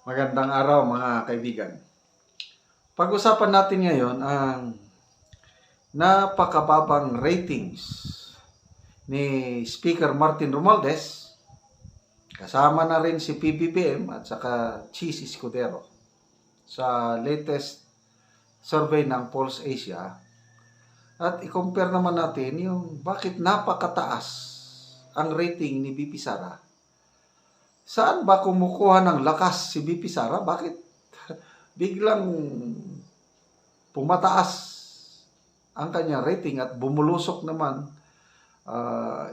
Magandang araw mga kaibigan. Pag-usapan natin ngayon ang napakababang ratings ni Speaker Martin Romualdez, kasama na rin si PBBM at saka Chis Escudero sa latest survey ng Pulse Asia. At i-compare naman natin yung bakit napakataas ang rating ni BP Sara. Saan ba kumukuha ng lakas si BP Sara? Bakit biglang pumataas ang kanyang rating at bumulusok naman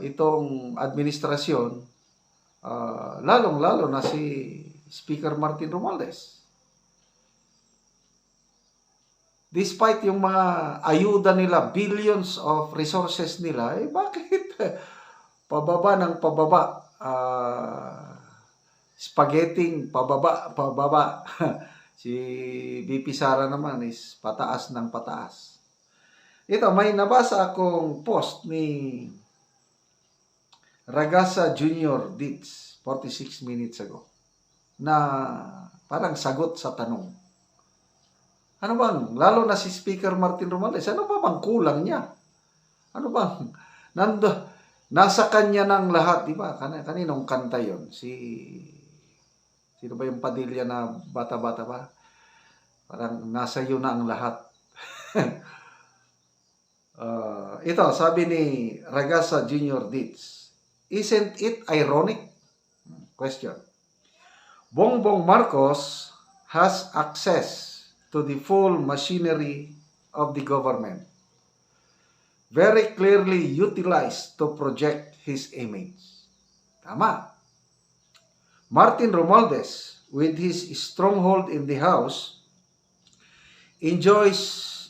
itong administrasyon, lalong-lalo na si Speaker Martin Romualdez. Despite yung mga ayuda nila, billions of resources nila, bakit pababa ng pababa? Spaghetti, pababa. Si BP Sara naman is pataas ng pataas. Ito, may nabasa akong post ni Ragasa Jr. Ditz 46 minutes ago na parang sagot sa tanong. Ano bang, lalo na si Speaker Martin Romualdez, ano ba bang kulang niya? Ano bang, nasa kanya ng lahat, di ba? Kaninong kanta yon? Sino ba yung Padilla na bata-bata ba? Parang nasa iyo na ang lahat. Ito, sabi ni Ragasa Jr. Ditz, isn't it ironic? Question. Bongbong Marcos has access to the full machinery of the government, very clearly utilized to project his image. Tama. Martin Romualdez, with his stronghold in the House, enjoys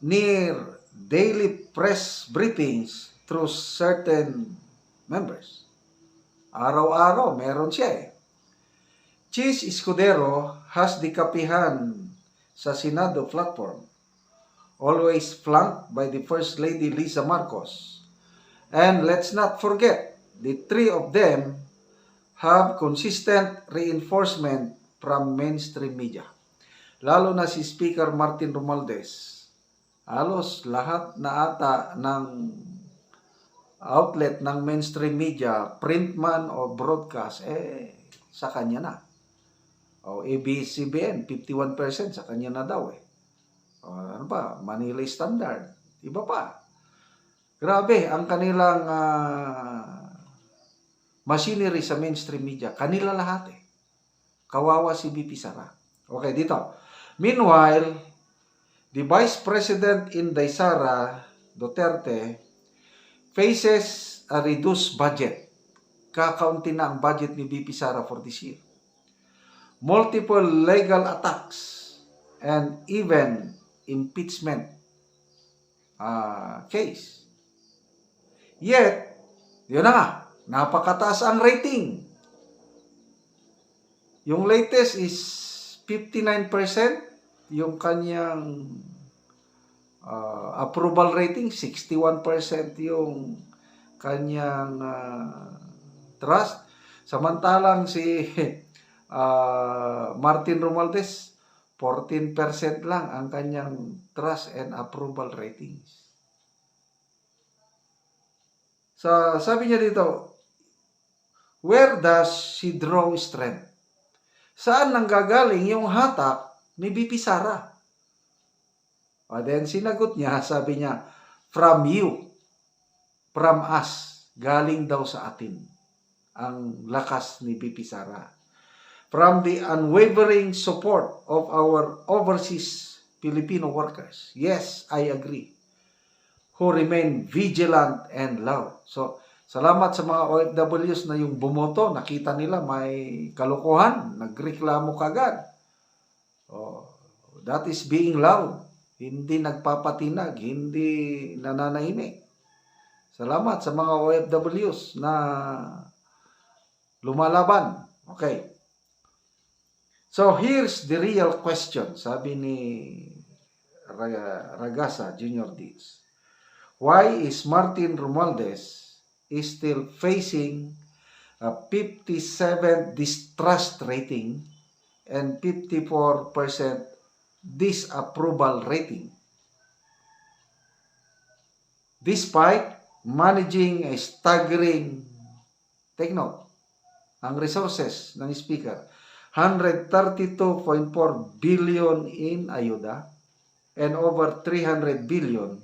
near daily press briefings through certain members. Araw-araw, meron siya eh. Chis Escudero has the kapihan sa Senado platform, always flanked by the First Lady Lisa Marcos. And let's not forget, the three of them have consistent reinforcement from mainstream media. Lalo na si Speaker Martin Romualdez, halos lahat na ata ng outlet ng mainstream media, print man o broadcast, sa kanya na. O ABS-CBN, 51% sa kanya na daw eh. O, ano pa, Manila Standard, iba pa. Grabe, ang kanilang machinery sa mainstream media, kanila lahat eh. Kawawa si BP Sara. Okay, dito. Meanwhile, the Vice President Inday Sara Duterte faces a reduced budget. Kakaunti na ang budget ni BP Sara for this year. Multiple legal attacks and even impeachment case. Yet, yun na nga, napakataas ang rating. Yung latest is 59%, yung kanyang approval rating, 61% yung kanyang trust. Samantalang si Martin Romualdez, 14% lang ang kanyang trust and approval ratings. So, sabi niya dito, where does she draw strength? Saan nanggagaling yung hatak ni BP Sara? And then sinagot niya, sabi niya, from you, from us, galing daw sa atin ang lakas ni BP Sara. From the unwavering support of our overseas Filipino workers. Yes, I agree. Who remain vigilant and loud. So, salamat sa mga OFWs na yung bumoto, nakita nila may kalokohan, nagreklamo kagad. That is being loud. Hindi nagpapatinag, hindi nananahimik. Salamat sa mga OFWs na lumalaban. Okay. So, here's the real question, sabi ni Ragasa Jr. Ditz. Why is Martin Romualdez still facing a 57 distrust rating and 54% disapproval rating. Despite managing a staggering, take note, ang resources ng speaker, 132.4 billion in ayuda and over 300 billion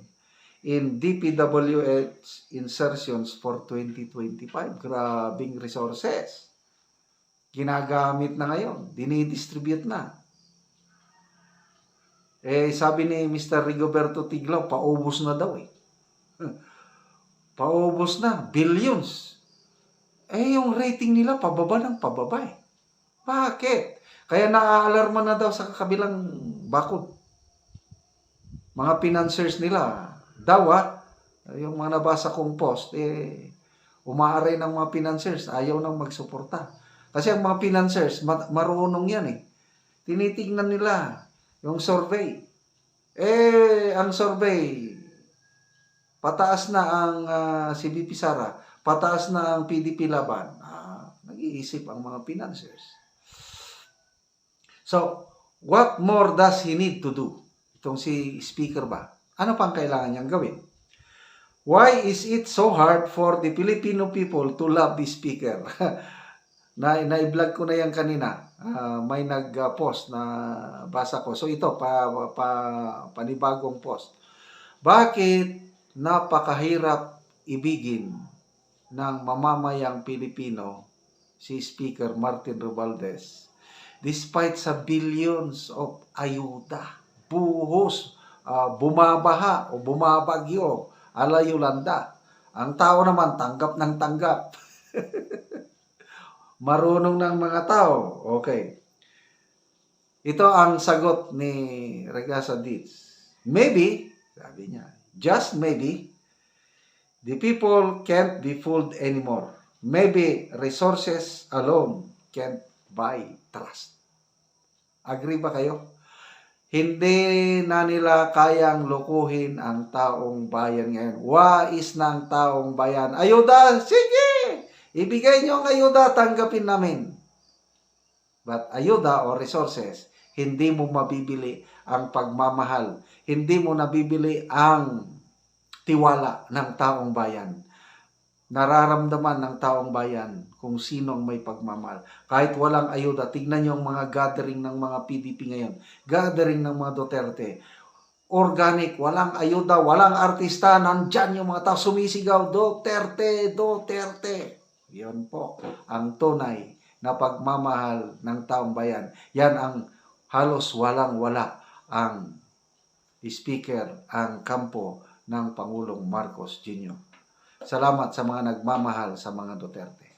in DPWH insertions for 2025. Grabing resources. Ginagamit na ngayon. Dinidistribute na. Sabi ni Mr. Rigoberto Tiglao, paubos na daw eh. Paubos na. Billions. Yung rating nila, pababa ng pababa eh. Bakit? Kaya naaalarma na daw sa kabilang bakod. Mga financiers nila, daw yung mga nabasa kong post, umaaray ng mga financiers, ayaw nang magsuporta. Kasi ang mga financiers, marunong yan eh. Tinitingnan nila yung survey. Ang survey, pataas na ang si VP Sara, pataas na ang PDP Laban. Nag-iisip ang mga financiers. So, what more does he need to do? Itong si speaker ba? Ano pang kailangan niyang gawin? Why is it so hard for the Filipino people to love this speaker? Na-vlog ko na yan kanina. May nag-post na basa ko. So ito, panibagong post. Bakit napakahirap ibigin ng mamamayang Pilipino si Speaker Martin Romualdez despite sa billions of ayuda, buhos, bumabaha o bumabagyo, alayulanda. Ang tao naman tanggap ng tanggap. Marunong ng mga tao. Okay. Ito ang sagot ni Regasa Diz. Maybe, sabi niya, just maybe, the people can't be fooled anymore. Maybe resources alone can't buy trust. Agree ba kayo? Hindi na nila kayang lukuhin ang taong bayan ngayon. Wais ng taong bayan. Ayuda! Sige! Ibigay niyo ang ayuda, tanggapin namin. But ayuda o resources, hindi mo mabibili ang pagmamahal. Hindi mo nabibili ang tiwala ng taong bayan. Nararamdaman ng taong bayan kung sino ang may pagmamahal. Kahit walang ayuda, tignan niyo ang mga gathering ng mga PDP ngayon. Gathering ng mga Duterte. Organic, walang ayuda, walang artista. Nandyan yung mga tao sumisigaw, Duterte, Duterte. Yan po ang tunay na pagmamahal ng taong bayan. Yan ang halos walang-wala ang speaker, ang kampo ng Pangulong Marcos Jr. Salamat sa mga nagmamahal sa mga Duterte.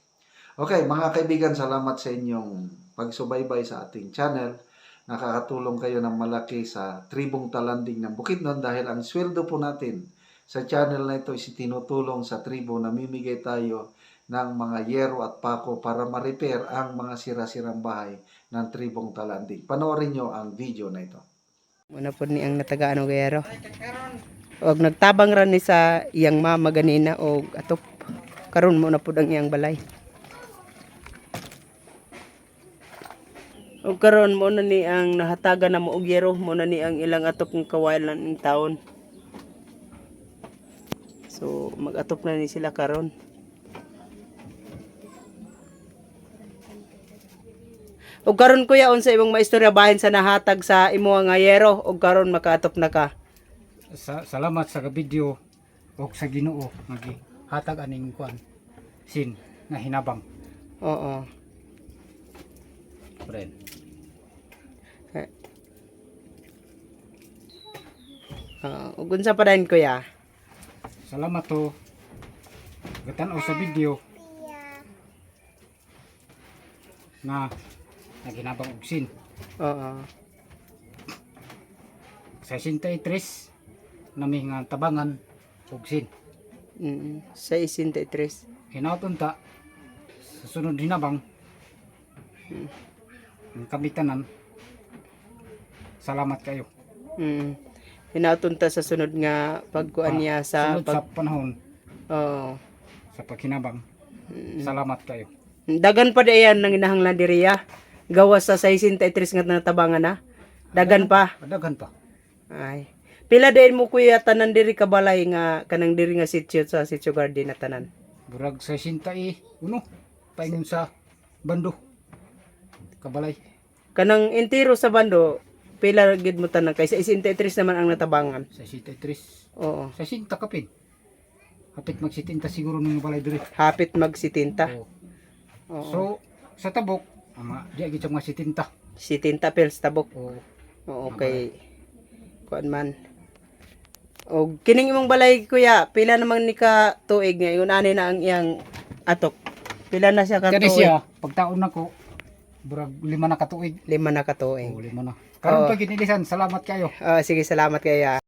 Okay, mga kaibigan, salamat sa inyong pagsubaybay sa ating channel. Nakakatulong kayo ng malaki sa Tribong Talanding ng Bukidnon dahil ang sweldo po natin sa channel na ito is tinutulong sa tribo. Namimigay tayo ng mga yero at pako para ma-repair ang mga sira-sirang bahay ng Tribong Talanding. Panoorin nyo ang video na ito. Muna po ni ang natagaan og yero. Og nagtabang ra ni sa iyang mama ganina og atop. Karon mo na pud ang iyang balay. Og karon mo na ni ang nahatagan na mo og yero, mo na ni ang ilang atop ng kawalan ng taon. So mag-atop na ni sila karon. Og karon kuya unsa imong maistorya bahin sa nahatag sa imo nga yero og karon makaatop na ka. Salamat sa video o sa Ginoo nga hatag aning kuan sin nga hinabang. Oo. Friend. Ug unsa pa dayon kuya? Salamat to. Gatan-o sa video. Na naginabang og sin. Oo. Sa 63 nami nga tabangan og sin. Sa 63. Hinaton ta sa sunod hinabang. Ang kabitanan. Salamat kayo. Hinatunta sa sunod nga pagkuan niya sa sunod sa panahon Oo. sa paghinabang. Salamat kayo. Dagan pa diyan nang inahanglan diriya. gawas sa 63 nga natabangan na. Dagan pa. Dagan pa. Ay. Pila din mo kuya tanan diri kabalay nga kanang diri nga sitio sa Sitio Garden na tanan. Burag 61 paingon sa bando. Kabalay. Kanang entero sa bando pila gid mo tanan kay 63 naman ang natabangan. 63. Oo. 60 kapin. Hapit magsitinta siguro ng balay diri. Hapit magsitinta. Oo. Oo. So sa tabok, di agit sa mga sitinta. Sitinta pils tabok. Oo. Oo, okay. Kuan man. O kining imong balay kuya, pila naman ni ka tuig ngayon ani na ang iyang atok. Pila na siya ka Kani tuig? siya, pagtaon nako, burag 5 na katuig. 5 na ka tuig. Oo, 5 na. Karon Oo. pa ginilisan, salamat kayo. Sige, salamat kaya.